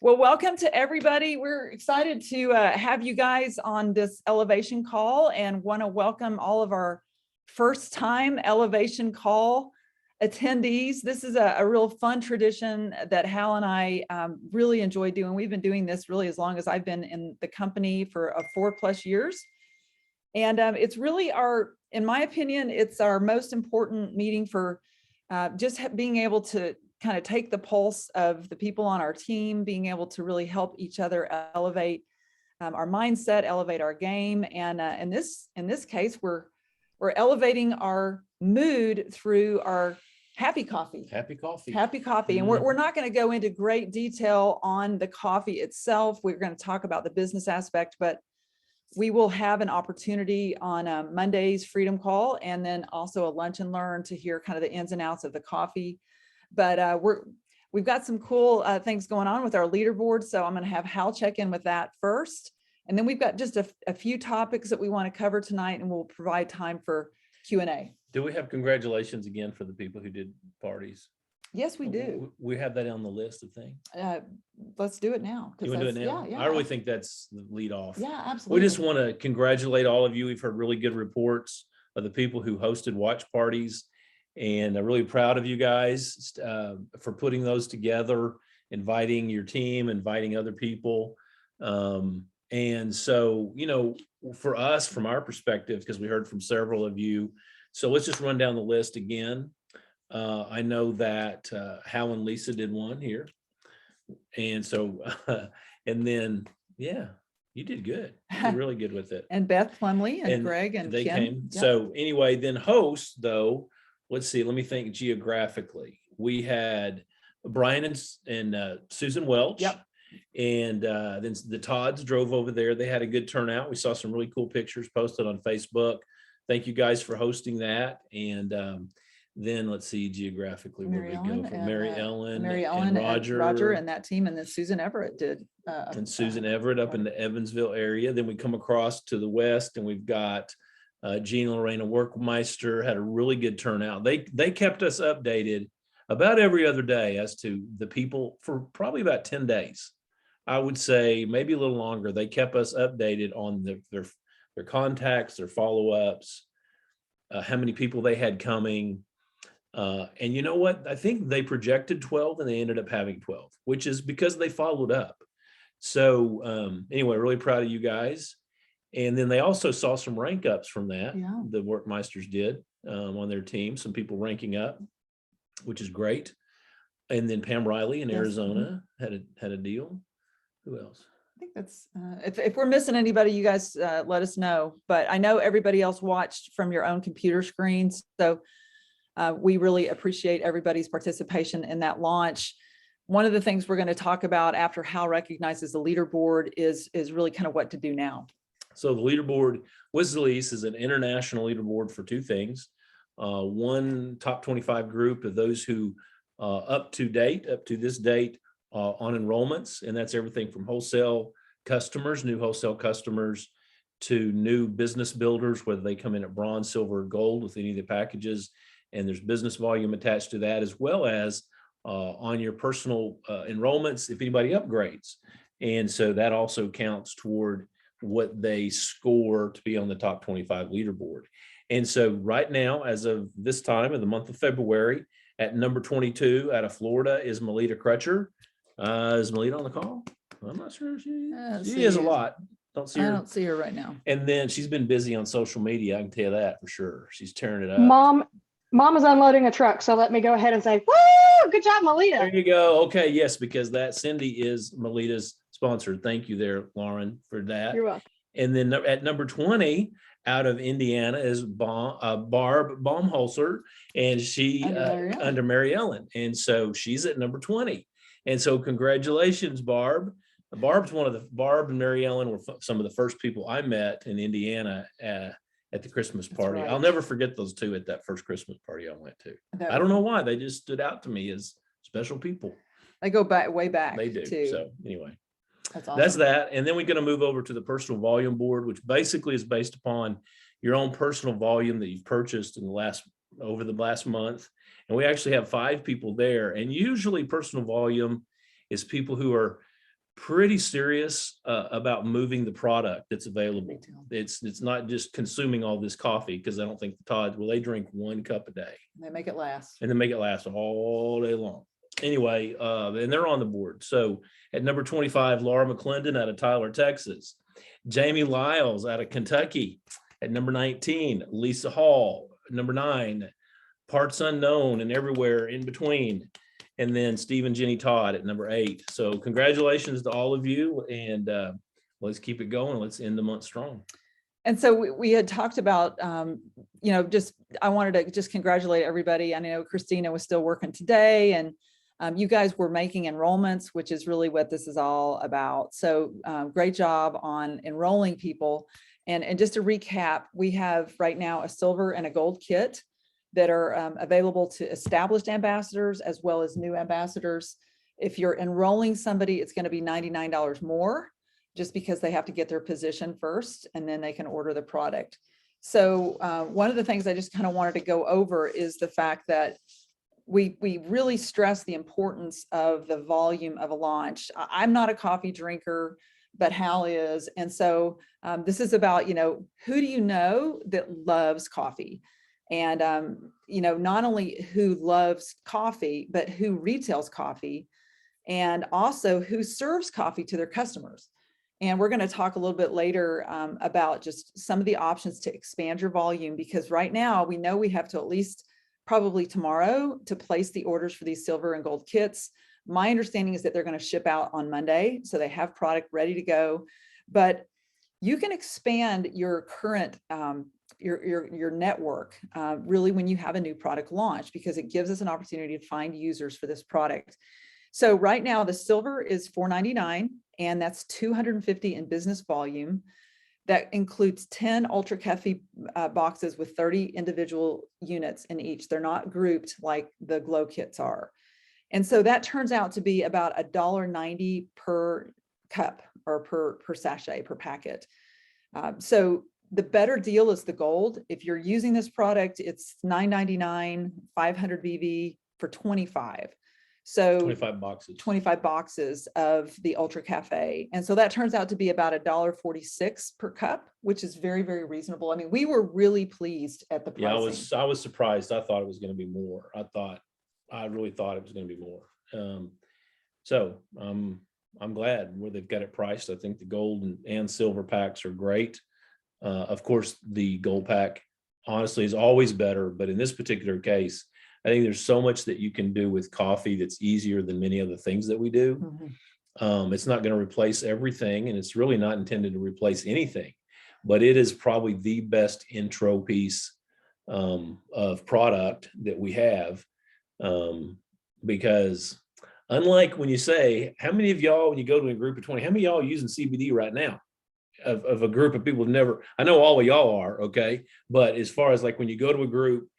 Well, welcome to everybody. We're excited to have you guys on this elevation call and want to welcome all of our first time elevation call attendees. This is a real fun tradition that Hal and I really enjoy doing. We've been doing this really as long as I've been in the company for 4+ years. And it's really in my opinion, it's our most important meeting for just being able to kind of take the pulse of the people on our team, being able to really help each other elevate our mindset, elevate our game. And in this case, we're elevating our mood through our happy coffee. Happy coffee. And we're not going to go into great detail on the coffee itself. We're going to talk about the business aspect, but we will have an opportunity on Monday's Freedom Call, and then also a lunch and learn to hear kind of the ins and outs of the coffee. But we've got some cool things going on with our leaderboard. So I'm going to have Hal check in with that first. And then we've got just a few topics that we want to cover tonight, and we'll provide time for Q&A. Do we have congratulations again for the people who did parties? Yes, we do. We have that on the list of things. Let's do it now. You want to do it now? Yeah. I really think that's the lead off. Yeah, absolutely. We just want to congratulate all of you. We've heard really good reports of the people who hosted watch parties. And I'm really proud of you guys for putting those together, inviting your team, inviting other people. And so, for us, from our perspective, because we heard from several of you, so let's just run down the list again. I know that Hal and Lisa did one here. And so, and then, yeah, you did good. You did really good with it. And Beth Plumley and Greg and they Kim. came. Yep. So anyway, then hosts, though, let's see, let me think geographically. We had Brian and Susan Welch. Yep. And then the Todds drove over there. They had a good turnout. We saw some really cool pictures posted on Facebook. Thank you guys for hosting that. And then let's see geographically where we go from Mary Ellen and Roger and that team. And then Susan Everett did. And Susan Everett up in the Evansville area. Then we come across to the west and we've got Jean and Lorena Workmeister. Had a really good turnout. They kept us updated about every other day as to the people for probably about 10 days. I would say maybe a little longer. They kept us updated on their contacts, their follow-ups, how many people they had coming. And you know what? I think they projected 12 and they ended up having 12, which is because they followed up. So anyway, really proud of you guys. And then they also saw some rank ups from that. Yeah. The Workmeisters did on their team, some people ranking up, which is great. And then Pam Riley in Arizona had a deal. Who else? I think that's if we're missing anybody, you guys let us know. But I know everybody else watched from your own computer screens. So we really appreciate everybody's participation in that launch. One of the things we're going to talk about after Hal recognizes the leaderboard is really kind of what to do now. So the leaderboard, WSLEASE, is an international leaderboard for two things. One, top 25 group of those who up to this date on enrollments, and that's everything from wholesale customers, new wholesale customers, to new business builders, whether they come in at bronze, silver, or gold with any of the packages, and there's business volume attached to that, as well as on your personal enrollments if anybody upgrades. And so that also counts toward what they score to be on the top 25 leaderboard. And so right now, as of this time of the month of February, at number 22 out of Florida is Melita Crutcher. Is Melita on the call? I'm not sure. She is a lot. I don't see her right now. And then she's been busy on social media. I can tell you that for sure. She's tearing it up. Mom is unloading a truck, so let me go ahead and say, woo, good job, Melita. There you go. Okay, yes, because that Cindy is Melita's sponsor. Thank you there, Lauren, for that. You're welcome. And then at number 20 out of Indiana is Barb Baumholzer, and she under Mary Ellen. And so she's at number 20. And so congratulations, Barb. Barb and Mary Ellen were some of the first people I met in Indiana at the Christmas party. Right. I'll never forget those two at that first Christmas party I went to. I don't know why. They just stood out to me as special people. They go way back. They do. Too. So anyway, that's awesome. That's that. And then we're going to move over to the personal volume board, which basically is based upon your own personal volume that you've purchased over the last month. And we actually have 5 people there. And usually personal volume is people who are pretty serious about moving the product that's available. It's not just consuming all this coffee, because I don't think the Todds, well, they drink 1 cup a day. They make it last. And then make it last all day long. Anyway, and they're on the board. So at number 25, Laura McClendon out of Tyler, Texas. Jamie Lyles out of Kentucky. At number 19, Lisa Hall. Number 9, Parts Unknown and Everywhere in Between. And then Steve and Jenny Todd at number 8. So congratulations to all of you, and let's keep it going. Let's end the month strong. And so we had talked about, I wanted to just congratulate everybody. I know Christina was still working today, and you guys were making enrollments, which is really what this is all about. So great job on enrolling people. And just to recap, we have right now a silver and a gold kit that are available to established ambassadors as well as new ambassadors. If you're enrolling somebody, it's going to be $99 more, just because they have to get their position first, and then they can order the product. So one of the things I just kind of wanted to go over is the fact that we really stress the importance of the volume of a launch. I'm not a coffee drinker, but Hal is. And so this is about, who do you know that loves coffee? And, not only who loves coffee, but who retails coffee, and also who serves coffee to their customers. And we're going to talk a little bit later about just some of the options to expand your volume, because right now we know we have to at least probably tomorrow to place the orders for these silver and gold kits. My understanding is that they're going to ship out on Monday, so they have product ready to go. But you can expand your current your network really when you have a new product launch, because it gives us an opportunity to find users for this product. So right now the silver is $4.99, and that's 250 in business volume. That includes 10 Ultra Cafe boxes with 30 individual units in each. They're not grouped like the Glow kits are. And so that turns out to be about $1.90 per cup, or per sachet, per packet. So the better deal is the gold. If you're using this product, it's $9.99, 500 BV for 25. So 25 boxes of the Ultra Cafe. And so that turns out to be about $1.46 per cup, which is very, very reasonable. I mean, we were really pleased at the pricing. Yeah, I was surprised. I thought it was going to be more. I really thought it was going to be more. I'm glad where they've got it priced. I think the gold and silver packs are great. Of course, the gold pack honestly is always better, but in this particular case, I think there's so much that you can do with coffee that's easier than many other things that we do. Mm-hmm. It's not going to replace everything, and it's really not intended to replace anything, but it is probably the best intro piece of product that we have. Because unlike when you say, how many of y'all, when you go to a group of 20, how many of y'all are using CBD right now? Of a group of people never, I know all of y'all are, okay, but as far as like when you go to a group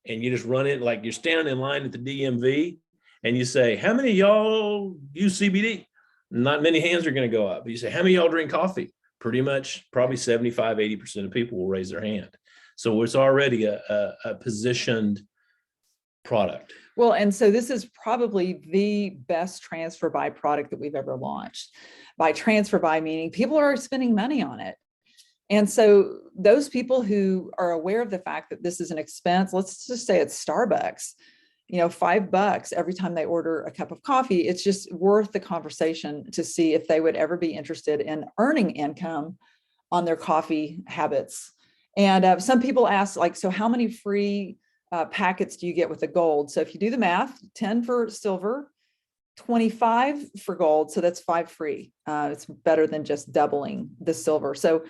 and you just run it, like you're standing in line at the DMV and you say, how many of y'all use CBD? Not many hands are going to go up. But you say, how many of y'all drink coffee? Pretty much probably 75, 80% of people will raise their hand. So it's already a positioned product. Well, and so this is probably the best transfer buy product that we've ever launched. By transfer buy, meaning people are spending money on it. And so those people who are aware of the fact that this is an expense, let's just say it's Starbucks, $5 every time they order a cup of coffee, it's just worth the conversation to see if they would ever be interested in earning income on their coffee habits. And some people ask, like, so how many free packets do you get with the gold? So if you do the math, 10 for silver, 25 for gold. So that's 5 free. It's better than just doubling the silver. So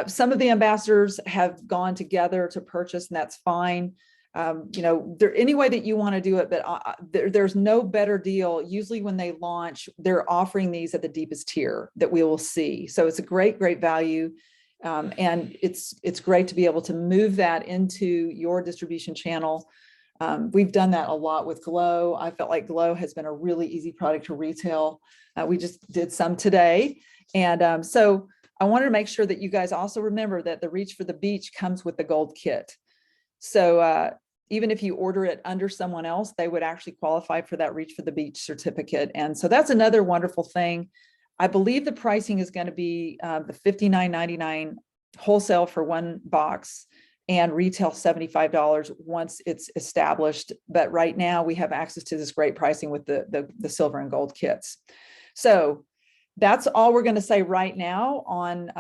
some of the ambassadors have gone together to purchase, and that's fine. Any way that you want to do it, but there's no better deal. Usually when they launch, they're offering these at the deepest tier that we will see. So it's a great, great value. And it's great to be able to move that into your distribution channel. We've done that a lot with Glow. I felt like Glow has been a really easy product to retail. We just did some today. And so I wanted to make sure that you guys also remember that the Reach for the Beach comes with the gold kit. So even if you order it under someone else, they would actually qualify for that Reach for the Beach certificate. And so that's another wonderful thing. I believe the pricing is going to be the $59.99 wholesale for one box and retail $75 once it's established. But right now we have access to this great pricing with the silver and gold kits. So that's all we're going to say right now on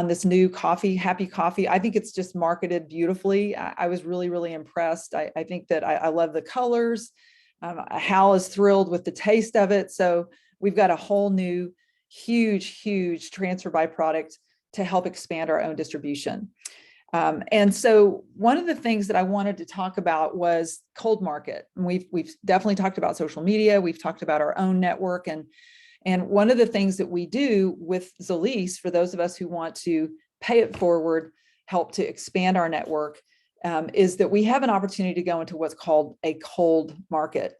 this new coffee, Happy Coffee. I think it's just marketed beautifully. I was really, really impressed. I think that I love the colors. Hal is thrilled with the taste of it. So we've got a whole new, huge transfer by product to help expand our own distribution. And so one of the things that I wanted to talk about was cold market. And we've definitely talked about social media. We've talked about our own network. And one of the things that we do with Zalise, for those of us who want to pay it forward, help to expand our network, is that we have an opportunity to go into what's called a cold market.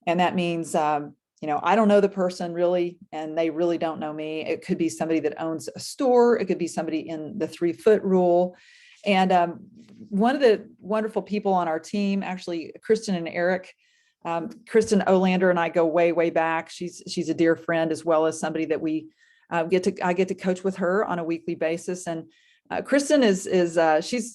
And that means, I don't know the person really, and they really don't know me. It could be somebody that owns a store. It could be somebody in the 3-foot rule. And one of the wonderful people on our team, actually, Kristin and Eric, Kristin Olander and I go way back. She's a dear friend, as well as somebody that I get to coach with her on a weekly basis. And Kristin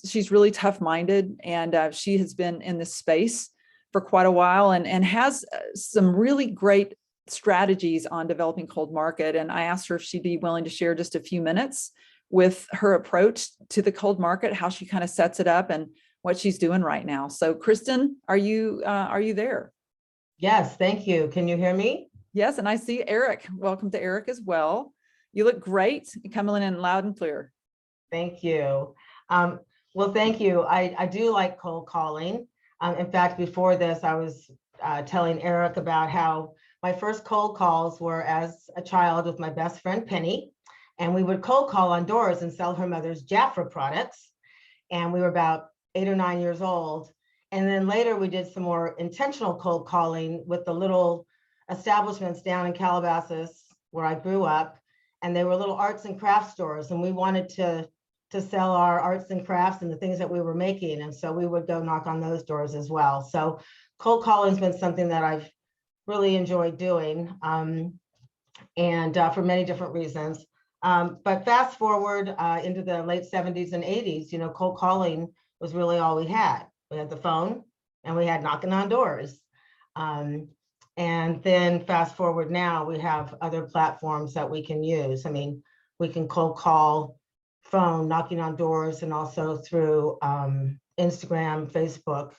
she's really tough-minded, and she has been in this space for quite a while and has some really great strategies on developing cold market. And I asked her if she'd be willing to share just a few minutes with her approach to the cold market, how she kind of sets it up and what she's doing right now. So Kristin, are you there? Yes, thank you. Can you hear me? Yes, and I see Eric. Welcome to Eric as well. You look great, coming in loud and clear. Thank you. Well, thank you. I do like cold calling. In fact, before this, I was telling Eric about how my first cold calls were as a child with my best friend, Penny, and we would cold call on doors and sell her mother's Jafra products. And we were about 8 or 9 years old. And then later we did some more intentional cold calling with the little establishments down in Calabasas where I grew up. And they were little arts and crafts stores. And we wanted to sell our arts and crafts and the things that we were making. And so we would go knock on those doors as well. So cold calling has been something that I've really enjoyed doing, and for many different reasons. But fast forward into the late 70s and 80s, cold calling was really all we had. We had the phone and we had knocking on doors. And then fast forward now, we have other platforms that we can use. I mean, we can cold call, phone, knocking on doors, and also through Instagram, Facebook,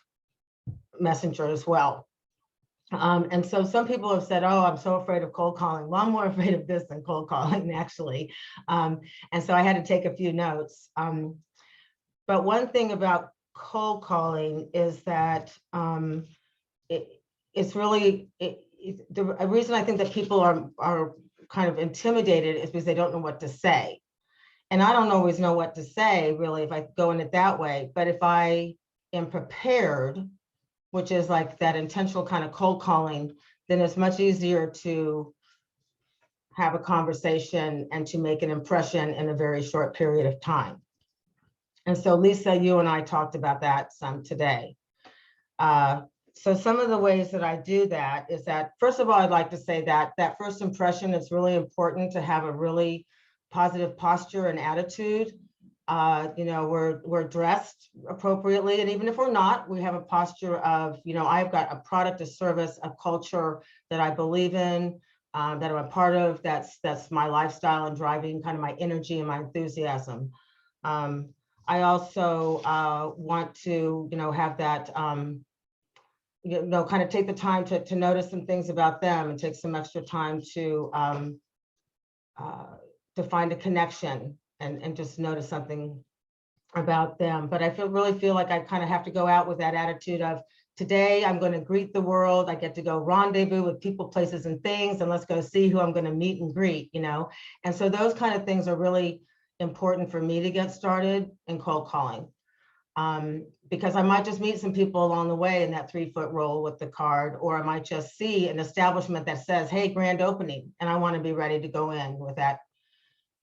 Messenger as well. And so some people have said, oh, I'm so afraid of cold calling. Well, I'm more afraid of this than cold calling, actually. And so I had to take a few notes. But one thing about cold calling is that it's really, the reason I think that people are kind of intimidated is because they don't know what to say. And I don't always know what to say, really, if I go in it that way. But if I am prepared, which is like that intentional kind of cold calling, then it's much easier to have a conversation and to make an impression in a very short period of time. And so Lisa, you and I talked about that some today. So some of the ways that I do that is that, first of all, I'd like to say that that first impression is really important to have a really positive posture and attitude. We're dressed appropriately, and even if we're not, we have a posture of, I've got a product, a service, a culture that I believe in, that I'm a part of. That's my lifestyle and driving kind of my energy and my enthusiasm. I also want to, have that, kind of take the time to notice some things about them and take some extra time to find a connection and just notice something about them. But I really feel like I kind of have to go out with that attitude of, today I'm going to greet the world. I get to go rendezvous with people, places, and things, and let's go see who I'm going to meet and greet, And so those kind of things are really important for me to get started in cold calling. Because I might just meet some people along the way in that 3-foot roll with the card, or I might just see an establishment that says, hey, grand opening, and I want to be ready to go in with that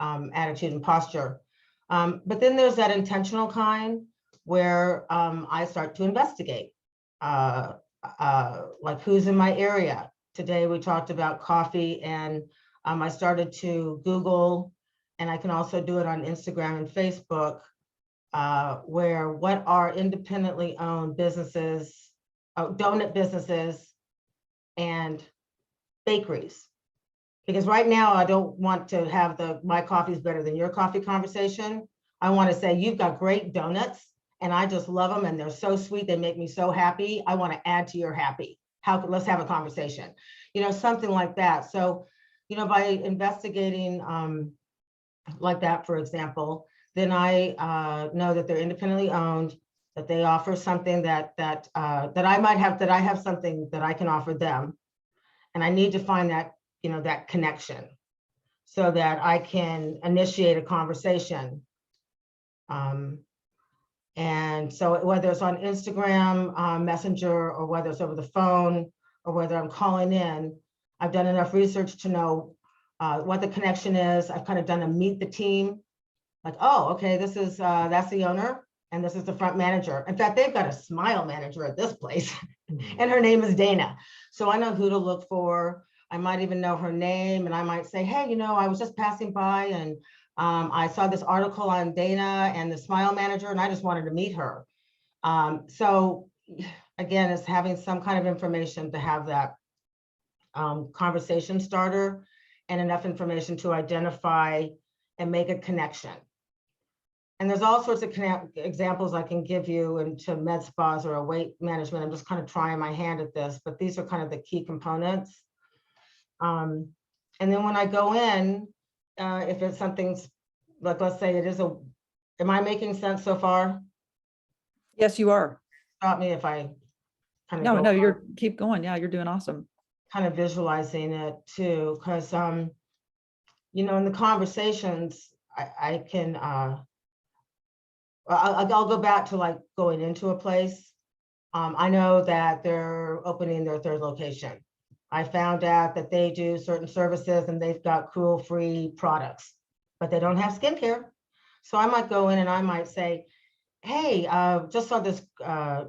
attitude and posture. But then there's that intentional kind where I start to investigate, like who's in my area. Today we talked about coffee and I started to Google, and I can also do it on Instagram and Facebook, where what are independently owned businesses, donut businesses and bakeries. Because right now I don't want to have my coffee is better than your coffee conversation. I want to say you've got great donuts and I just love them and they're so sweet. They make me so happy. I want to add to your happy. Let's have a conversation, something like that. So, by investigating like that, for example, then I know that they're independently owned, that they offer something that I have something that I can offer them. And I need to find that, that connection so that I can initiate a conversation. And so whether it's on Instagram, Messenger, or whether it's over the phone, or whether I'm calling in, I've done enough research to know what the connection is. I've kind of done a meet the team. Like, oh, okay, that's the owner and this is the front manager. In fact, they've got a smile manager at this place and her name is Dana. So I know who to look for. I might even know her name and I might say, hey, I was just passing by and I saw this article on Dana and the smile manager and I just wanted to meet her. So again, it's having some kind of information to have that conversation starter and enough information to identify and make a connection. And there's all sorts of examples I can give you into med spas or a weight management. I'm just kind of trying my hand at this, but these are kind of the key components. And then when I go in, if it's something's like, let's say it is am I making sense so far? Yes, you are. Stop me if I kind of No, keep going. Yeah, you're doing awesome. Kind of visualizing it too, because in the conversations, I can I'll go back to like going into a place. I know that they're opening their third location. I found out that they do certain services and they've got cruel-free products, but they don't have skincare. So I might go in and I might say, hey, just saw this, saw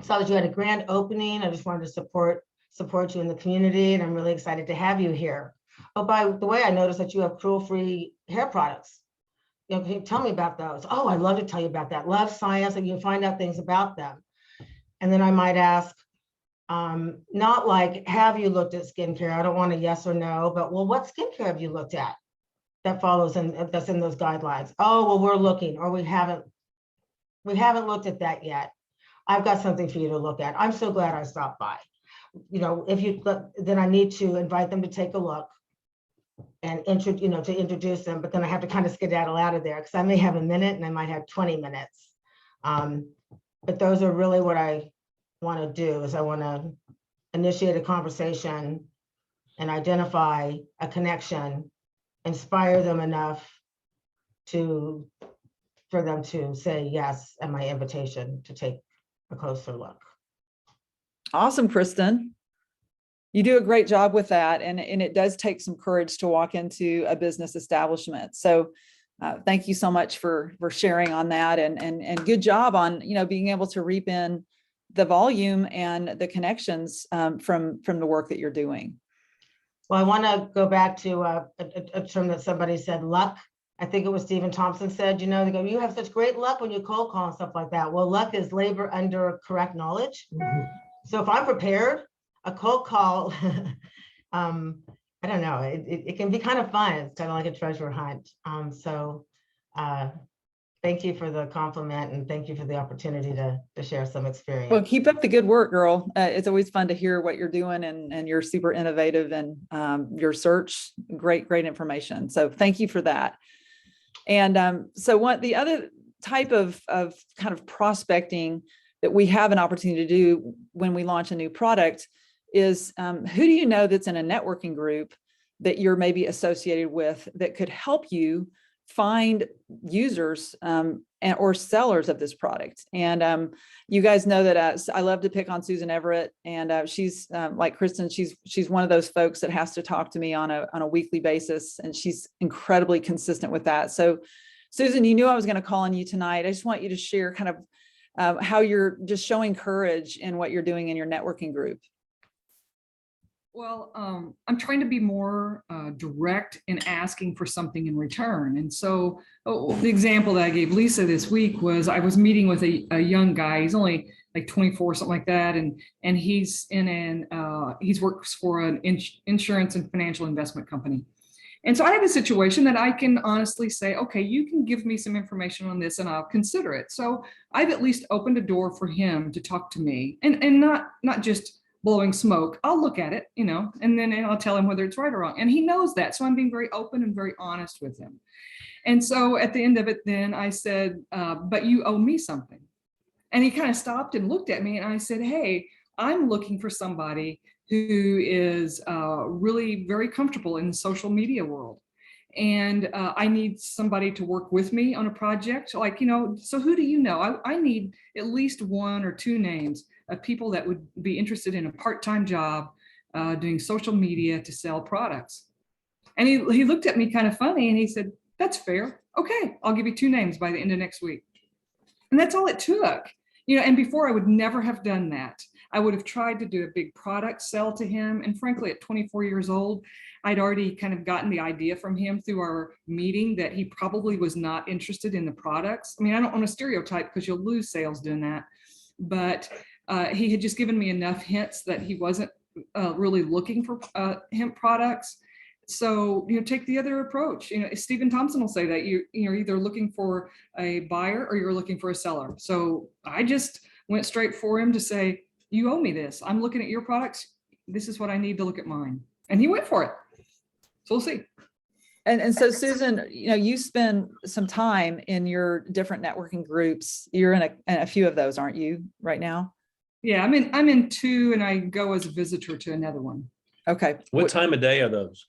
that you had a grand opening. I just wanted to support you in the community and I'm really excited to have you here. Oh, by the way, I noticed that you have cruel-free hair products. Can you tell me about those? Oh, I'd love to tell you about that. Love science, and you find out things about them. And then I might ask, not like, have you looked at skincare? I don't want a yes or no, but well, what skincare have you looked at that follows that's in those guidelines? Oh, well, we're looking, or we haven't looked at that yet. I've got something for you to look at. I'm so glad I stopped by. Then I need to invite them to take a look and to introduce them, but then I have to kind of skedaddle out of there because I may have a minute and I might have 20 minutes. But those are really what I want to do is I want to initiate a conversation and identify a connection, inspire them enough for them to say yes at my invitation to take a closer look. Awesome, Kristin. You do a great job with that. And it does take some courage to walk into a business establishment. So thank you so much for sharing on that and good job on, being able to reap in the volume and the connections from the work that you're doing. Well, I want to go back to a term that somebody said, luck. I think it was Stephen Thompson said, they go, you have such great luck when you cold call and stuff like that. Well, luck is labor under correct knowledge. Mm-hmm. So if I'm prepared, a cold call, I don't know, it can be kind of fun. It's kind of like a treasure hunt. So thank you for the compliment and thank you for the opportunity to share some experience. Well, keep up the good work, girl. It's always fun to hear what you're doing and you're super innovative and your search, great information. So thank you for that. And so the other type of kind of prospecting that we have an opportunity to do when we launch a new product is who do you know that's in a networking group that you're maybe associated with that could help you find users or sellers of this product. And you guys know that I love to pick on Susan Everett, and she's like Kristin, she's one of those folks that has to talk to me on a weekly basis, and she's incredibly consistent with that. So Susan, you knew I was going to call on you tonight. I just want you to share kind of how you're just showing courage in what you're doing in your networking group. Well, I'm trying to be more direct in asking for something in return. And so the example that I gave Lisa this week was I was meeting with a young guy. He's only like 24, something like that. And he's he's works for an insurance and financial investment company. And so I have a situation that I can honestly say, okay, you can give me some information on this and I'll consider it. So I've at least opened a door for him to talk to me and not just blowing smoke. I'll look at it, and then I'll tell him whether it's right or wrong. And he knows that. So I'm being very open and very honest with him. And so at the end of it, then I said, but you owe me something. And he kind of stopped and looked at me and I said, hey, I'm looking for somebody who is really very comfortable in the social media world. And I need somebody to work with me on a project. So who do you know? I need at least 1 or 2 names of people that would be interested in a part-time job doing social media to sell products. And he looked at me kind of funny and he said, that's fair. Okay, I'll give you 2 names by the end of next week. And that's all it took. And before I would never have done that. I would have tried to do a big product sell to him. And frankly, at 24 years old, I'd already kind of gotten the idea from him through our meeting that he probably was not interested in the products. I mean, I don't want to stereotype because you'll lose sales doing that. But he had just given me enough hints that he wasn't really looking for hemp products. So, take the other approach. Stephen Thompson will say that you're either looking for a buyer or you're looking for a seller. So I just went straight for him to say, you owe me this. I'm looking at your products. This is what I need to look at mine. And he went for it. So we'll see. And so Susan, you spend some time in your different networking groups. You're in a few of those, aren't you, right now? Yeah, I'm in 2 and I go as a visitor to another one. Okay. What time of day are those?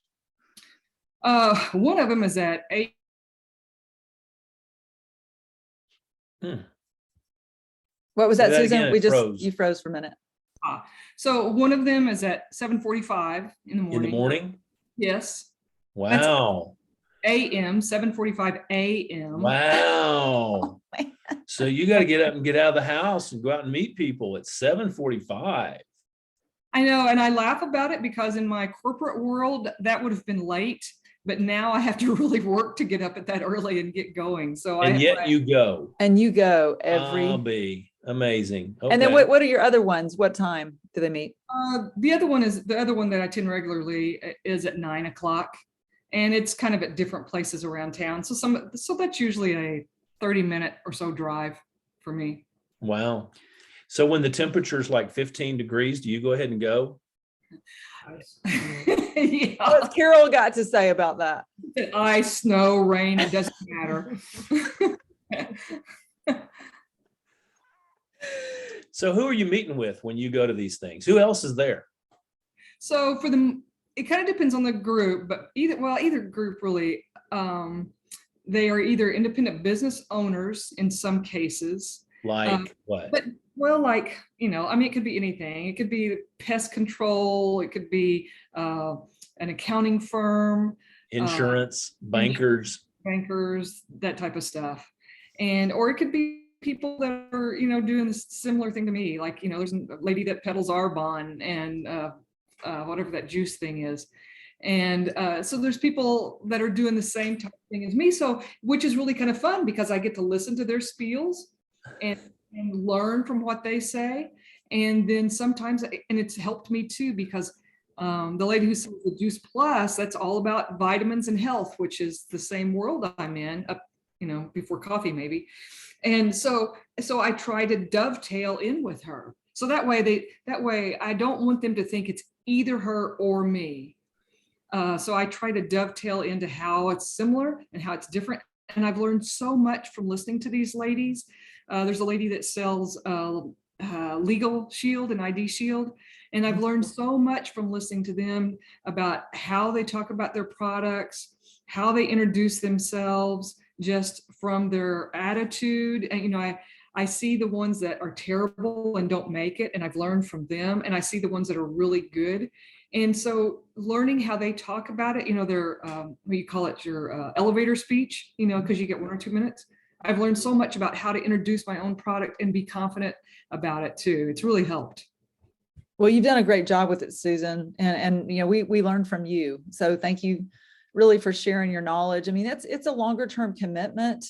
One of them is at 8. What was that, Say that Susan? again, You froze for a minute. So one of them is at 7:45 in the morning. In the morning? Yes. Wow. AM, 7:45 AM. Wow. So you got to get up and get out of the house and go out and meet people at 7:45. I know, and I laugh about it because in my corporate world, that would have been late. But now I have to really work to get up at that early and get going. So you go. And you go I'll be amazing. Okay. And then what are your other ones? What time do they meet? The other one that I attend regularly is at 9 o'clock, and it's kind of at different places around town. So that's usually a 30-minute or so drive for me. Wow. So when the temperature is like 15 degrees, do you go ahead and go? Yeah. What's Carol got to say about that? Ice, snow, rain, it doesn't matter. So who are you meeting with when you go to these things? Who else is there? So for them, it kind of depends on the group, but either group really, they are either independent business owners in some cases. Like what? But it could be anything. It could be pest control. It could be an accounting firm, Insurance, bankers, that type of stuff. Or it could be people that are, doing this similar thing to me. Like, there's a lady that peddles Arbonne and whatever that juice thing is. And so there's people that are doing the same type of thing as me. So, which is really kind of fun because I get to listen to their spiels and learn from what they say. And then sometimes, and it's helped me too, because the lady who sells the Juice Plus, that's all about vitamins and health, which is the same world I'm in, before coffee maybe. And so I try to dovetail in with her. So that way I don't want them to think it's either her or me. So I try to dovetail into how it's similar and how it's different. And I've learned so much from listening to these ladies. There's a lady that sells Legal Shield and ID Shield. And I've learned so much from listening to them about how they talk about their products, how they introduce themselves, just from their attitude. And, I see the ones that are terrible and don't make it, and I've learned from them. And I see the ones that are really good. And so learning how they talk about it, their, what you call it, your elevator speech, because you get 1 or 2 minutes. I've learned so much about how to introduce my own product and be confident about it too. It's really helped. Well, you've done a great job with it, Susan. And you know, we learned from you. So thank you really for sharing your knowledge. I mean, it's a longer term commitment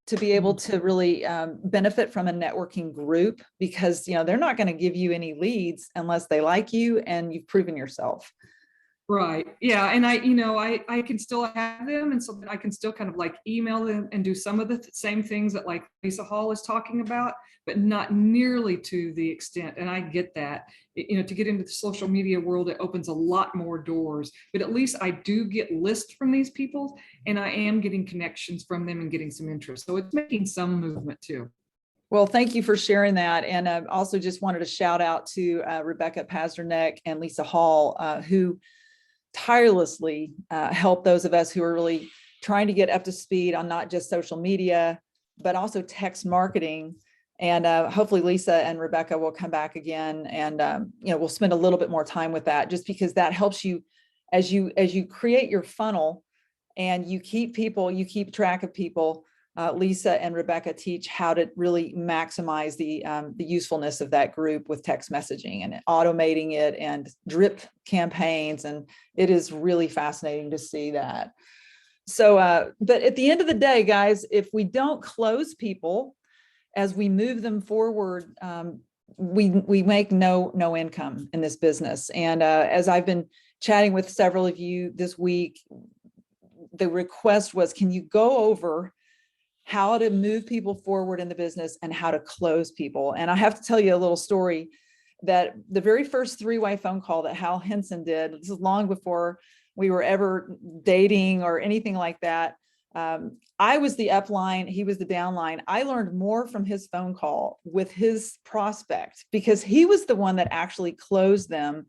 to be able to really benefit from a networking group, because, you know, they're not going to give you any leads unless they like you and you've proven yourself. Right. Yeah. And I can still have them. And so I can still kind of like email them and do some of the same things that like Lisa Hall is talking about, but not nearly to the extent. And I get that, to get into the social media world, it opens a lot more doors, but at least I do get lists from these people, and I am getting connections from them and getting some interest. So it's making some movement too. Well, thank you for sharing that. And also just wanted to shout out to Rebecca Pasternak and Lisa Hall, who tirelessly help those of us who are really trying to get up to speed on not just social media, but also text marketing. And hopefully Lisa and Rebecca will come back again, and we'll spend a little bit more time with that, just because that helps you as you create your funnel and you keep track of people. Lisa and Rebecca teach how to really maximize the usefulness of that group with text messaging and automating it and drip campaigns. And it is really fascinating to see that. So, but at the end of the day, guys, if we don't close people as we move them forward, we make no income in this business. And as I've been chatting with several of you this week, the request was, can you go over how to move people forward in the business and how to close people? And I have to tell you a little story, that the very first three-way phone call that Hal Henson did, this is long before we were ever dating or anything like that. I was the upline, he was the downline. I learned more from his phone call with his prospect because he was the one that actually closed them.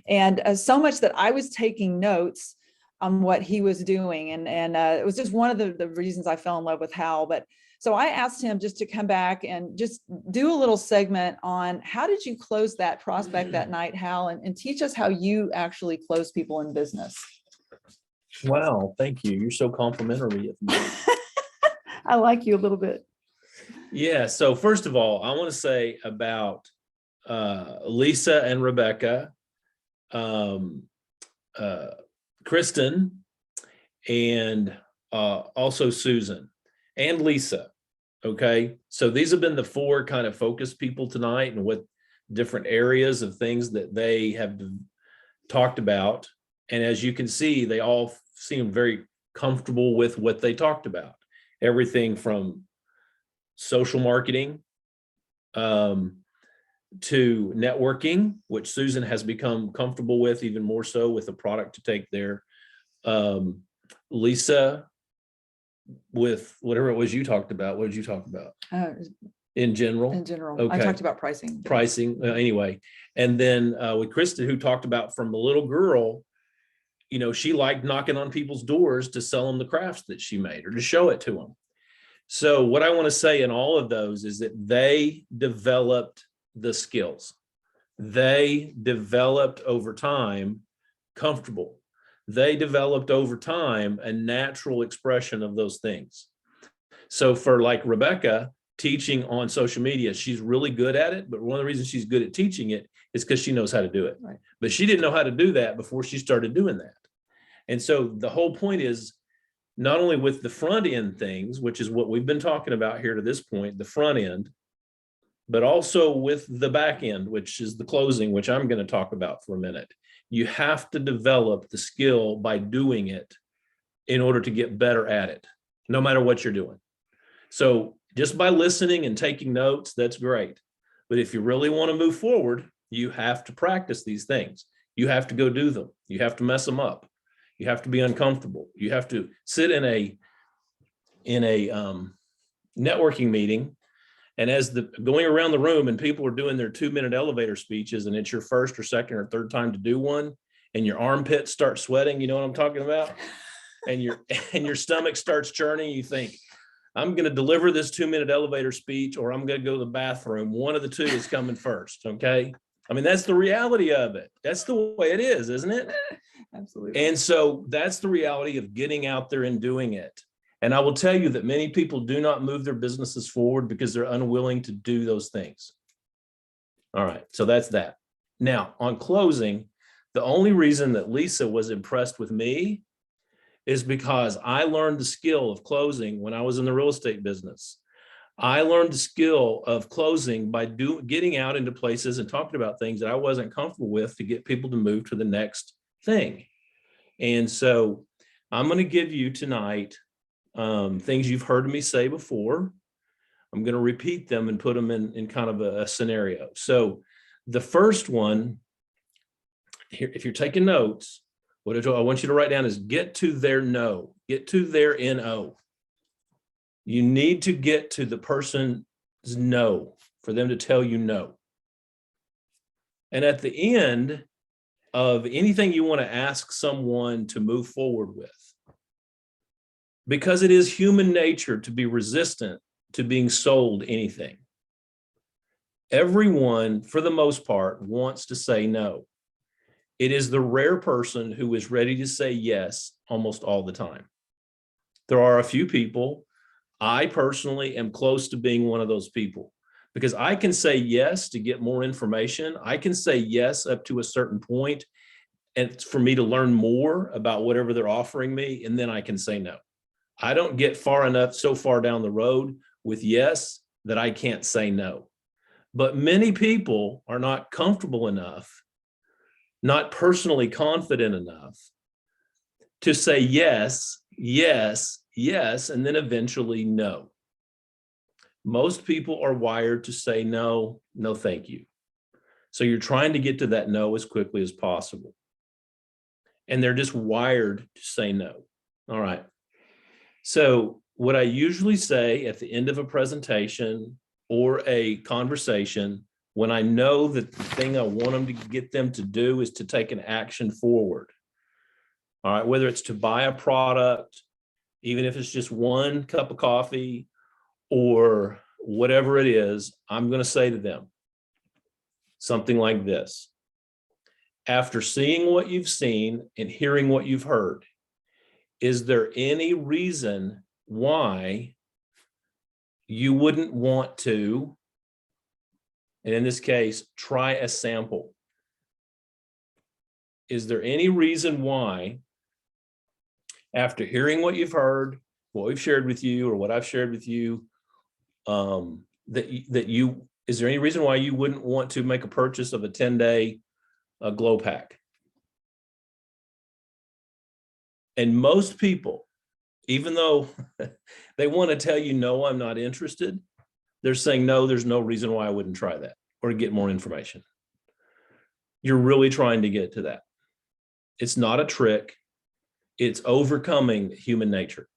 And so much that I was taking notes on what he was doing. And it was just one of the reasons I fell in love with Hal. But so I asked him just to come back and just do a little segment on how did you close that prospect that night, Hal, and teach us how you actually close people in business. Wow, thank you. You're so complimentary of me. I like you a little bit. Yeah, so first of all, I want to say about Lisa and Rebecca, Kristin, and also Susan and Lisa. Okay, so these have been the four kind of focus people tonight, and what different areas of things that they have talked about. And as you can see, they all seem very comfortable with what they talked about. Everything from social marketing to networking, which Susan has become comfortable with, even more so with a product to take there. Lisa, with whatever it was you talked about. What did you talk about? In general? In general. Okay. I talked about pricing. Pricing, anyway. And then with Kristin, who talked about from a little girl, she liked knocking on people's doors to sell them the crafts that she made or to show it to them. So what I want to say in all of those is that they developed the skills. They developed over time comfortable. They developed over time a natural expression of those things. So for like Rebecca, teaching on social media, she's really good at it, but one of the reasons she's good at teaching it is because she knows how to do it. Right. But she didn't know how to do that before she started doing that. And so the whole point is not only with the front end things, which is what we've been talking about here to this point, the front end, but also with the back end, which is the closing, which I'm going to talk about for a minute. You have to develop the skill by doing it in order to get better at it, no matter what you're doing. So just by listening and taking notes, that's great. But if you really want to move forward, you have to practice these things. You have to go do them. You have to mess them up. You have to be uncomfortable. You have to sit in a networking meeting, and as going around the room and people are doing their 2-minute elevator speeches, and it's your first or second or third time to do one, and your armpits start sweating, you know what I'm talking about? And your stomach starts churning, you think, I'm going to deliver this 2-minute elevator speech, or I'm going to go to the bathroom. One of the two is coming first. Okay. I mean, that's the reality of it. That's the way it is, isn't it? Absolutely. And so that's the reality of getting out there and doing it. And I will tell you that many people do not move their businesses forward because they're unwilling to do those things. All right. So that's that. Now, on closing, the only reason that Lisa was impressed with me is because I learned the skill of closing when I was in the real estate business. I learned the skill of closing by getting out into places and talking about things that I wasn't comfortable with to get people to move to the next thing. And so I'm going to give you tonight things you've heard me say before. I'm going to repeat them and put them in kind of a scenario. So the first one, here, if you're taking notes, what I want you to write down is get to their no, get to their NO. You need to get to the person's no for them to tell you no. And at the end of anything you want to ask someone to move forward with, because it is human nature to be resistant to being sold anything. Everyone, for the most part, wants to say no. It is the rare person who is ready to say yes almost all the time. There are a few people. I personally am close to being one of those people because I can say yes to get more information. I can say yes up to a certain point, and it's for me to learn more about whatever they're offering me, and then I can say no. I don't get so far down the road with yes that I can't say no. But many people are not comfortable enough, not personally confident enough to say yes, yes, yes, and then eventually no. Most people are wired to say no, no, thank you. So you're trying to get to that no as quickly as possible. And they're just wired to say no. All right. So what I usually say at the end of a presentation or a conversation, when I know that the thing I want them to get them to do is to take an action forward. All right, whether it's to buy a product, even if it's just one cup of coffee or whatever it is, I'm going to say to them something like this. After seeing what you've seen and hearing what you've heard, is there any reason why you wouldn't want to, and in this case, try a sample? Is there any reason why, after hearing what you've heard, what we've shared with you, or what I've shared with you, is there any reason why you wouldn't want to make a purchase of a 10-day glow pack? And most people, even though they want to tell you, no, I'm not interested, they're saying, no, there's no reason why I wouldn't try that or get more information. You're really trying to get to that. It's not a trick. It's overcoming human nature.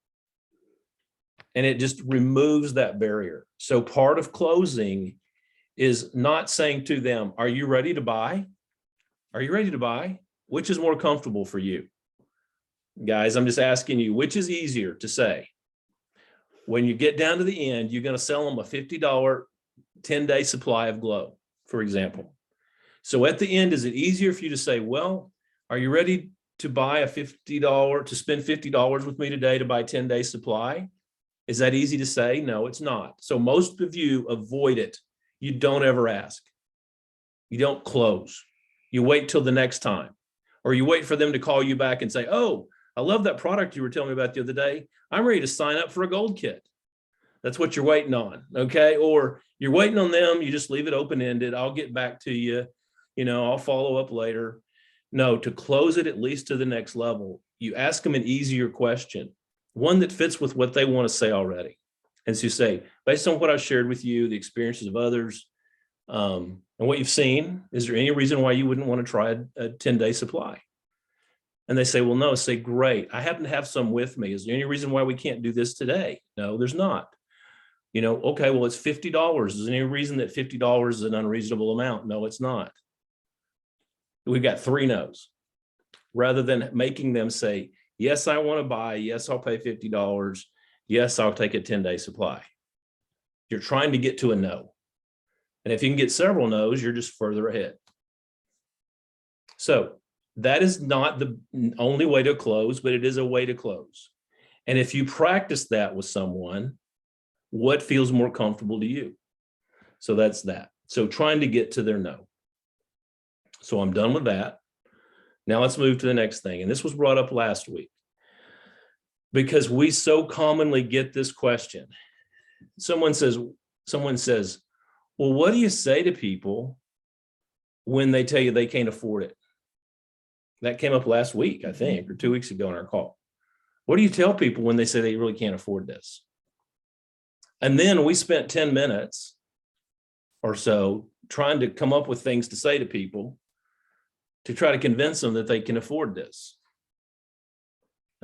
And it just removes that barrier. So part of closing is not saying to them, are you ready to buy? Are you ready to buy? Which is more comfortable for you? Guys, I'm just asking you, which is easier to say? When you get down to the end, you're going to sell them a $50 10-day supply of glow, for example. So at the end, is it easier for you to say, well, are you ready to buy to spend $50 with me today to buy 10-day supply? Is that easy to say? No, it's not. So most of you avoid it. You don't ever ask. You don't close. You wait till the next time, or you wait for them to call you back and say, oh, I love that product you were telling me about the other day. I'm ready to sign up for a gold kit. That's what you're waiting on, okay? Or you're waiting on them, you just leave it open-ended. I'll get back to you. I'll follow up later. No, to close it at least to the next level, you ask them an easier question, one that fits with what they want to say already. And so you say, based on what I've shared with you, the experiences of others, and what you've seen, is there any reason why you wouldn't want to try a 10-day supply? And they say, well, no. Say, great. I happen to have some with me. Is there any reason why we can't do this today? No, there's not. Okay, well, it's $50. Is there any reason that $50 is an unreasonable amount? No, it's not. We've got 3 no's. Rather than making them say, yes, I want to buy. Yes, I'll pay $50. Yes, I'll take a 10-day supply. You're trying to get to a no. And if you can get several no's, you're just further ahead. So that is not the only way to close, but it is a way to close. And if you practice that with someone, what feels more comfortable to you? So that's that. So trying to get to their no. So I'm done with that. Now let's move to the next thing. And this was brought up last week because we so commonly get this question. Someone says, well, what do you say to people when they tell you they can't afford it? That came up last week, I think, or 2 weeks ago in our call. What do you tell people when they say they really can't afford this? And then we spent 10 minutes or so trying to come up with things to say to people to try to convince them that they can afford this.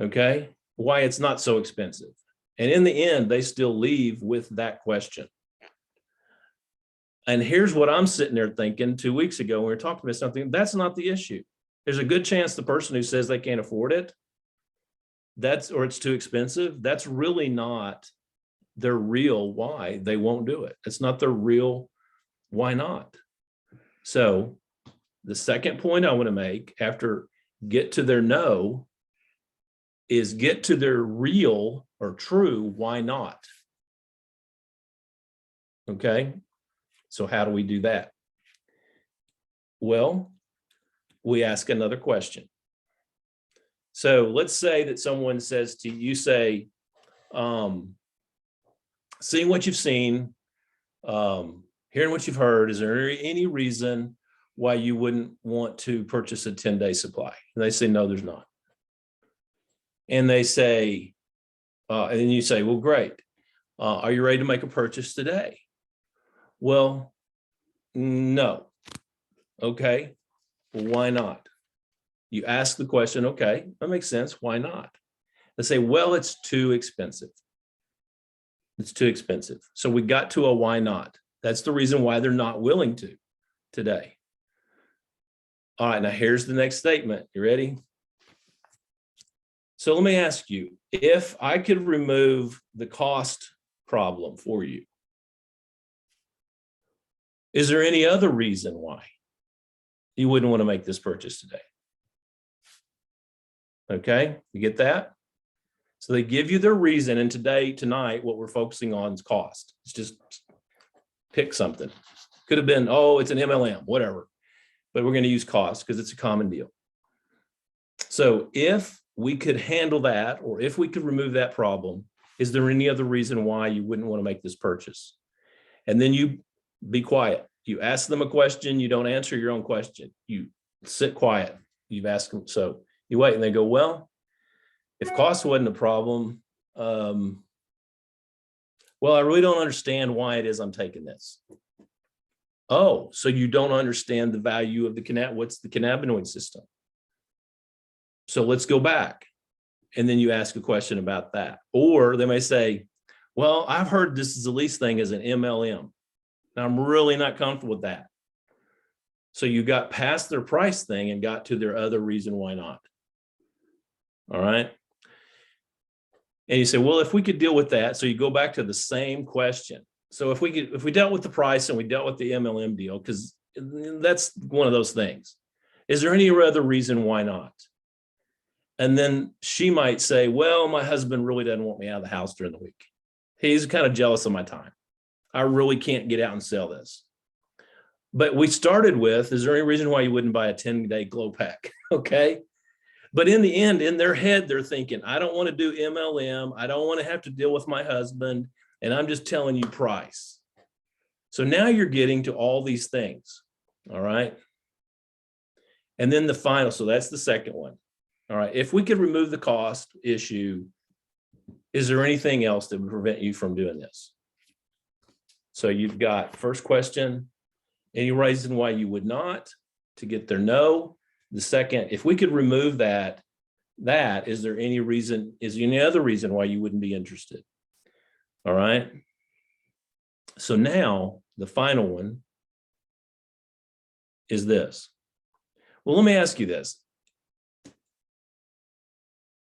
Okay? Why it's not so expensive. And in the end, they still leave with that question. And here's what I'm sitting there thinking 2 weeks ago when we were talking about something, that's not the issue. There's a good chance the person who says they can't afford it, or it's too expensive, that's really not their real why they won't do it. It's not their real why not. So the second point I want to make after get to their no is get to their real or true why not. Okay, so how do we do that? Well, we ask another question. So let's say that someone says to you, say, seeing what you've seen, hearing what you've heard, is there any reason why you wouldn't want to purchase a 10-day supply? And they say, no, there's not. And they say, and then you say, well, great. Are you ready to make a purchase today? Well, no. Okay. Well, why not? You ask the question, okay, that makes sense. Why not? They say, well, it's too expensive. It's too expensive. So we got to a why not. That's the reason why they're not willing to today. All right, now here's the next statement. You ready? So let me ask you, if I could remove the cost problem for you, is there any other reason why you wouldn't want to make this purchase today? Okay, you get that? So they give you their reason, and tonight, what we're focusing on is cost. It's just pick something. Could have been, oh, it's an MLM, whatever. But we're going to use cost because it's a common deal. So if we could handle that, or if we could remove that problem, is there any other reason why you wouldn't want to make this purchase? And then you be quiet. You ask them a question. You don't answer your own question. You sit quiet. You've asked them. So you wait and they go, well, if cost wasn't a problem, well, I really don't understand why it is I'm taking this. Oh, so you don't understand the value of what's the cannabinoid system? So let's go back. And then you ask a question about that. Or they may say, well, I've heard this is the least thing as an MLM. Now I'm really not comfortable with that. So you got past their price thing and got to their other reason why not. All right. And you say, well, if we could deal with that. So you go back to the same question. So if we dealt with the price and we dealt with the MLM deal, because that's one of those things. Is there any other reason why not? And then she might say, well, my husband really doesn't want me out of the house during the week. He's kind of jealous of my time. I really can't get out and sell this. But we started with, is there any reason why you wouldn't buy a 10-day glow pack? Okay. But in the end, in their head, they're thinking, I don't want to do MLM. I don't want to have to deal with my husband. And I'm just telling you price. So now you're getting to all these things. All right. And then the final, so that's the second one. All right. If we could remove the cost issue, is there anything else that would prevent you from doing this? So you've got first question, any reason why you would not, to get their no. The second, if we could remove that, is there any other reason why you wouldn't be interested? All right. So now the final one is this. Well, let me ask you this.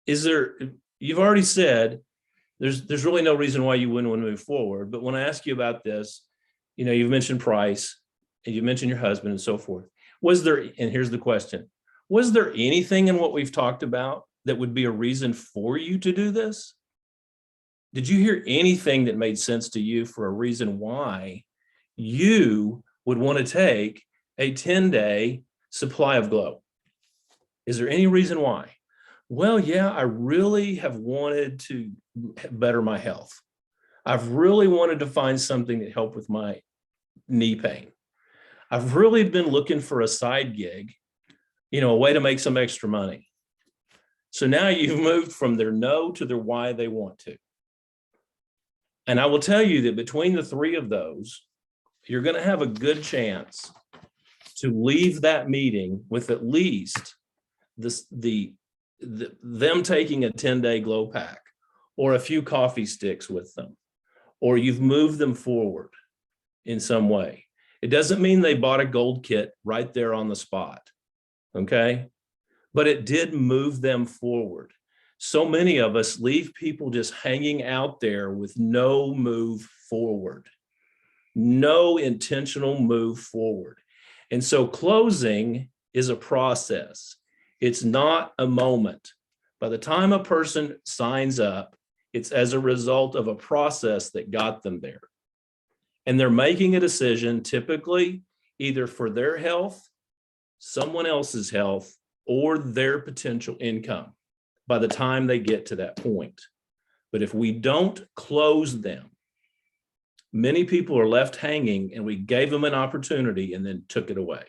You've already said there's really no reason why you wouldn't want to move forward. But when I ask you about this, you've mentioned price and you mentioned your husband and so forth. And here's the question, was there anything in what we've talked about that would be a reason for you to do this? Did you hear anything that made sense to you for a reason why you would want to take a 10-day supply of glow. Is there any reason why? Well, yeah, I really have wanted to better my health. I've really wanted to find something that helped with my knee pain. I've really been looking for a side gig, a way to make some extra money. So now you've moved from their no to their why they want to. And I will tell you that between the three of those, you're going to have a good chance to leave that meeting with at least them taking a 10-day glow pack or a few coffee sticks with them, or you've moved them forward in some way. It doesn't mean they bought a gold kit right there on the spot, okay? But it did move them forward. So many of us leave people just hanging out there with no move forward, no intentional move forward. And so closing is a process. It's not a moment. By the time a person signs up, it's as a result of a process that got them there. And they're making a decision typically either for their health, someone else's health, or their potential income by the time they get to that point. But if we don't close them, many people are left hanging and we gave them an opportunity and then took it away.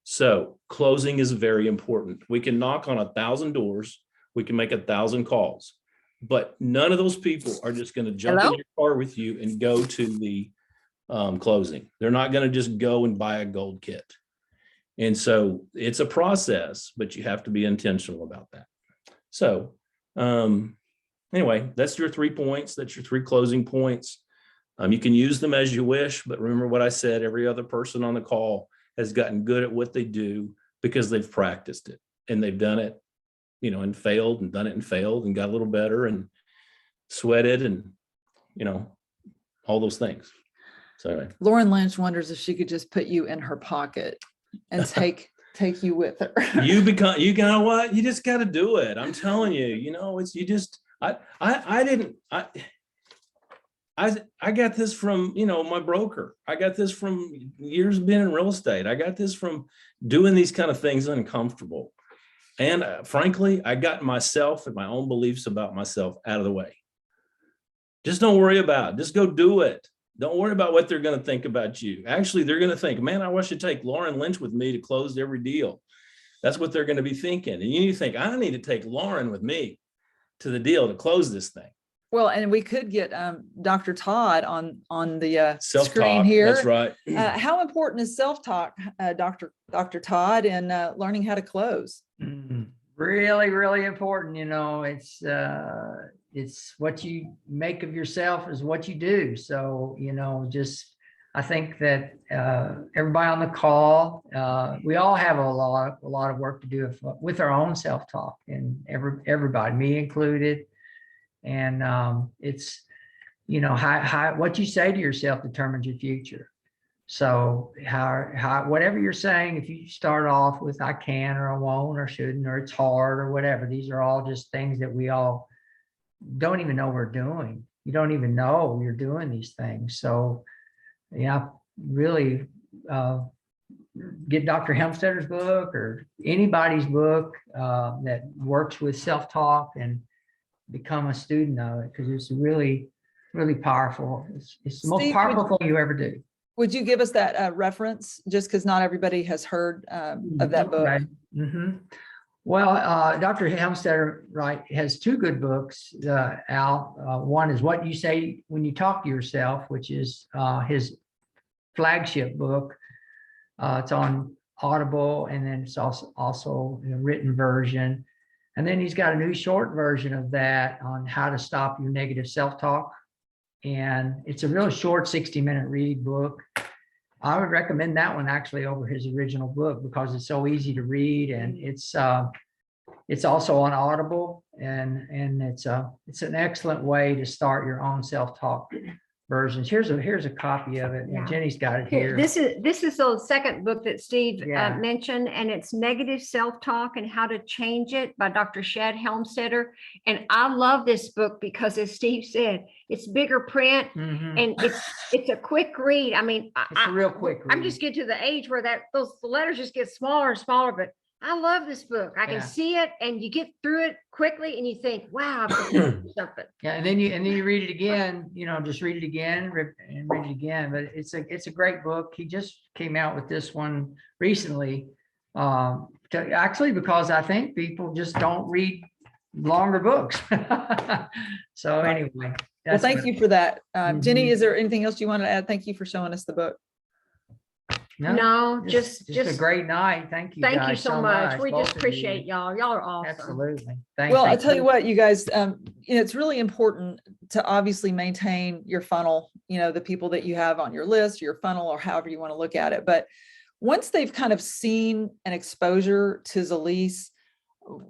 So closing is very important. We can knock on 1,000 doors. We can make 1,000 calls, but none of those people are just going to jump in your car with you and go to the closing. They're not going to just go and buy a gold kit. And so it's a process, but you have to be intentional about that. So anyway, that's your 3 points. That's your 3 closing points. You can use them as you wish, but remember what I said, every other person on the call has gotten good at what they do because they've practiced it and they've done it, and failed and done it and failed and got a little better and sweated and, all those things. So anyway. Lauren Lynch wonders if she could just put you in her pocket and take you with her. You know what? You just got to do it. I'm telling you, I got this from, my broker. I got this from years being in real estate. I got this from doing these kind of things uncomfortable. And frankly, I got myself and my own beliefs about myself out of the way. Just don't worry about it. Just go do it. Don't worry about what they're going to think about you. Actually, they're going to think, man, I wish I'd take Lauren Lynch with me to close every deal. That's what they're going to be thinking. And you need to think, I need to take Lauren with me to the deal to close this thing. Well, and we could get Dr. Todd on the Self-talk, screen here. that's right. How important is self-talk, Dr. Todd, in learning how to close? Really, really important. It's what you make of yourself is what you do. So, I think that everybody on the call, we all have a lot of work to do with our own self-talk, and everybody, me included. And it's, how what you say to yourself determines your future. So how whatever you're saying, if you start off with I can or I won't or shouldn't or it's hard or whatever, these are all just things that we all don't even know we're doing. You don't even know you're doing these things. So really get Dr. Helmstedter's book or anybody's book that works with self-talk and become a student of it, because it's really, really powerful. It's the most Steve, powerful thing you ever do. Would you give us that reference, just because not everybody has heard of that book? Okay. Well, Dr. Helmstetter, has 2 good books out. One is What You Say When You Talk to Yourself, which is his flagship book. It's on Audible, and then it's also a written version. And then he's got a new short version of that on how to stop your negative self-talk. And it's a real short 60-minute read book. I would recommend that one actually over his original book because it's so easy to read, and it's also on Audible, and it's an excellent way to start your own self-talk versions. Here's a copy of it. Yeah. And Jenny's got it Here, here. this is the second book that Steve Yeah. mentioned, and it's Negative Self-Talk and How to Change It by Dr. Shad Helmstetter. And I love this book because, as Steve said, it's bigger print Mhm. and it's a quick read. I mean, It's a real quick I'm read. just getting to the age where those letters just get smaller and smaller, but I love this book. I can Yeah. see it, and you get through it quickly, and you think, "Wow, I've got something." Yeah, and then you read it again, just read it again and read it again. But it's a great book. He just came out with this one recently. Actually, because I think people just don't read longer books. So anyway. Well, that's thank what- you for that. Jenny, Mhm. is there anything else you want to add? Thank you for showing us the book. No, just a great night. Thank you. Thank you guys so much. We both just of appreciate you. y'all. Y'all are awesome. Absolutely. Thank Well, you. I tell you what, you guys, it's really important to obviously maintain your funnel, the people that you have on your list, your funnel, or however you want to look at it. But once they've kind of seen an exposure to Zalise,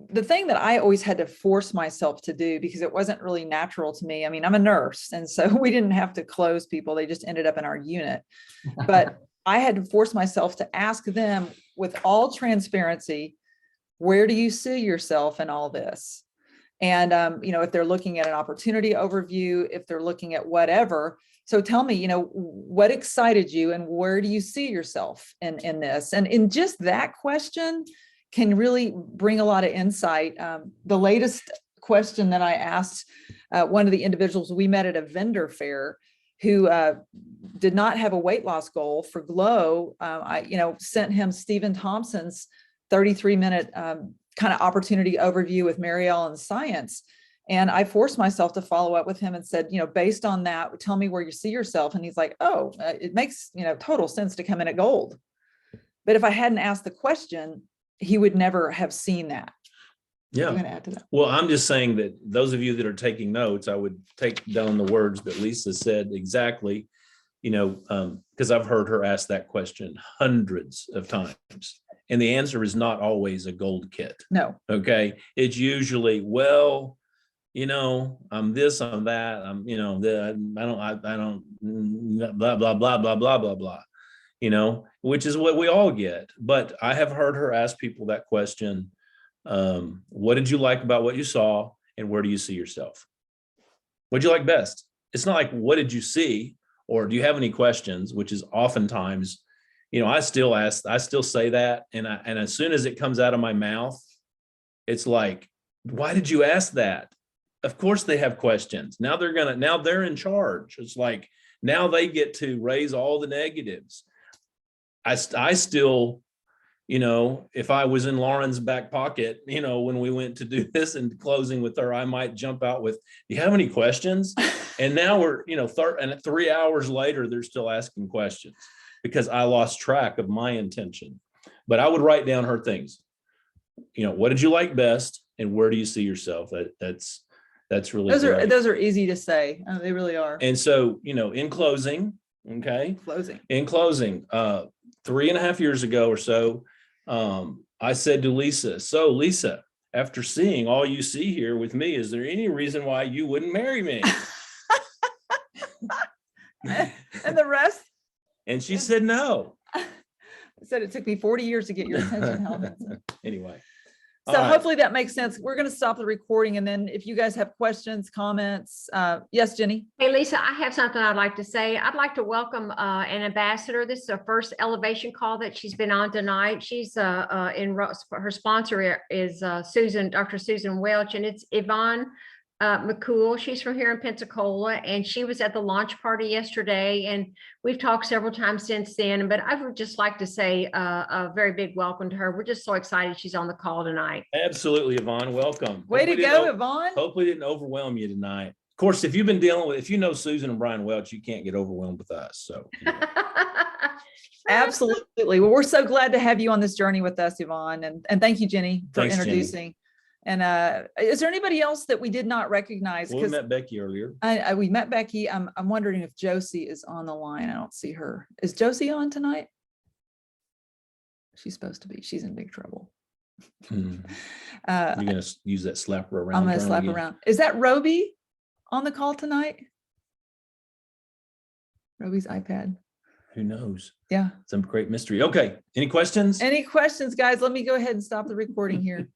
the thing that I always had to force myself to do, because it wasn't really natural to me. I mean, I'm a nurse, and so we didn't have to close people. They just ended up in our unit. But I had to force myself to ask them with all transparency, where do you see yourself in all this? And, if they're looking at an opportunity overview, if they're looking at whatever, so tell me, what excited you and where do you see yourself in this? And in just that question can really bring a lot of insight. The latest question that I asked one of the individuals we met at a vendor fair who did not have a weight loss goal for Glow, I sent him Stephen Thompson's 33-minute kind of opportunity overview with Mary Ellen Science. And I forced myself to follow up with him and said, based on that, tell me where you see yourself. And he's like, oh, it makes, total sense to come in at gold. But if I hadn't asked the question, he would never have seen that. Yeah. I'm going to add to that. Well, I'm just saying that those of you that are taking notes, I would take down the words that Lisa said exactly, because I've heard her ask that question hundreds of times. And the answer is not always a gold kit. No. Okay. It's usually, well, I'm this, I'm that, I don't, blah, blah, blah, blah, blah, blah, blah, which is what we all get. But I have heard her ask people that question. What did you like about what you saw, and where do you see yourself? What'd you like best? It's not like, what did you see, or do you have any questions, which is oftentimes, I still say that. And as soon as it comes out of my mouth, it's like, why did you ask that? Of course they have questions. Now they're in charge. It's like, now they get to raise all the negatives. I still, if I was in Lauren's back pocket, when we went to do this and closing with her, I might jump out with, do you have any questions? And now we're, and 3 hours later, they're still asking questions because I lost track of my intention. But I would write down her things. What did you like best, and where do you see yourself? That's really great. Those are easy to say. They really are. And so, in closing, okay. Closing. In closing, 3.5 years ago or so, I said to Lisa, so Lisa, after seeing all you see here with me, is there any reason why you wouldn't marry me? And the rest? And she said no. I said it took me 40 years to get your attention, Helen. Anyway. So All right. hopefully that makes sense. We're going to stop the recording. And then if you guys have questions, comments, yes, Jenny. Hey, Lisa, I have something I'd like to say. I'd like to welcome an ambassador. This is her first elevation call that she's been on tonight. She's her sponsor is Dr. Susan Welch, and it's Yvonne McCool. She's from here in Pensacola, and she was at the launch party yesterday, and we've talked several times since then. But I would just like to say a very big welcome to her. We're just so excited she's on the call tonight. Absolutely, Yvonne. Welcome. Way to Hopefully go, Yvonne. Hopefully didn't overwhelm you tonight. Of course, if you've been dealing with, if you know Susan and Brian Welch, you can't get overwhelmed with us. So Absolutely. Well, we're so glad to have you on this journey with us, Yvonne. And thank you, Jenny, for Thanks, Jenny. introducing. And is there anybody else that we did not recognize? well, we met Becky earlier. We met Becky. I'm wondering if Josie is on the line. I don't see her. Is Josie on tonight? She's supposed to be. She's in big trouble. You're going to use that slapper around. I'm going to term slap again? around. Is that Roby on the call tonight? Roby's iPad. Who knows? Yeah. Some great mystery. Okay. Any questions? Any questions, guys? Let me go ahead and stop the recording here.